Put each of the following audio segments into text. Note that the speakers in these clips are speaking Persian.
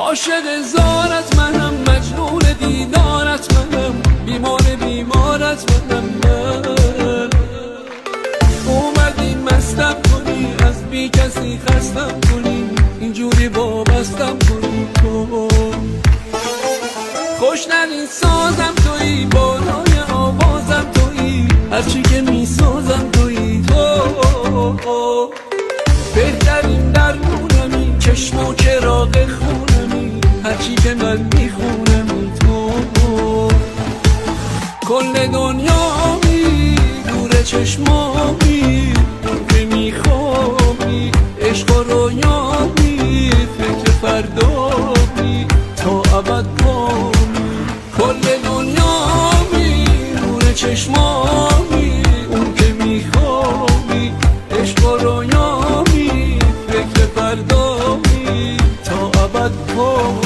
عاشق زارت منم، مجنون دیدارت منم، بیمار بیمارت منم. من اومدی مستم کنی، از بی کسی خستم کنی، اینجوری وابستم کنی. تو خوشنرین سازم تویی، بالای آوازم تویی، هرچی که میسازم تویی. تو بهترین درمونمی، چشم و چراغ خونمی، هرچی که من میخونمی. تو کل دنیامی، نور چشمامی، که میخوابی عشق و رویامی، فکر فردامی تا ابد پامی. کل دنیامی، نور چشمامی، اون که میخوابی عشق و رویامی، فکر فردامی تا ابد پامی.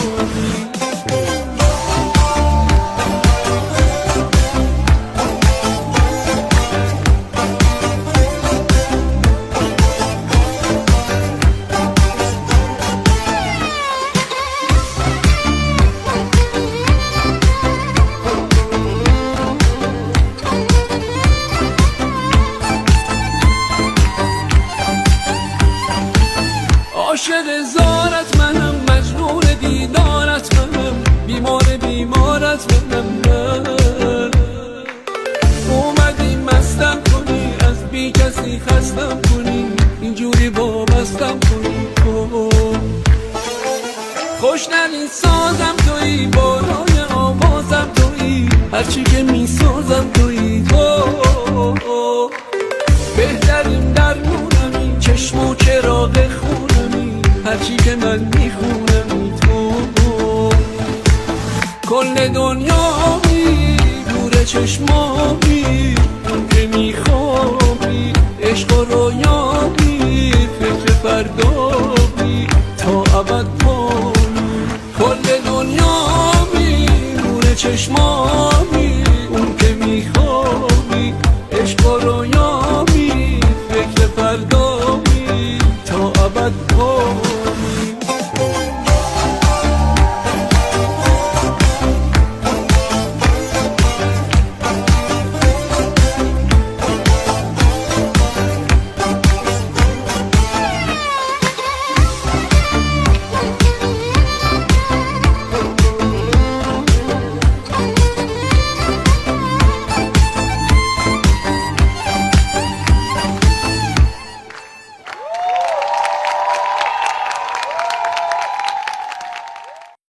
عاشق زارت منم، مجنون دیدارت منم، بیمار بیمارت منم. من اومدی مستم کنی، از بی کسی خستم کنی، اینجوری وابستم کنی. تو خوشنرین سازم تویی، بالای آوازم تویی، هرچی که میسازم تویی. تو بهترین درمونمی، چشم و چراغ خونمی، هرچی که من میخونم. تو کل دنیامی، نور چشمامی، اون که میخوابی عشق و رویامی، فکر فردامی تا ابد پامی. کل دنیامی، نور چشمامی، اون که میخوابی عشق و رویامی، فکر فردامی تا ابد پامی.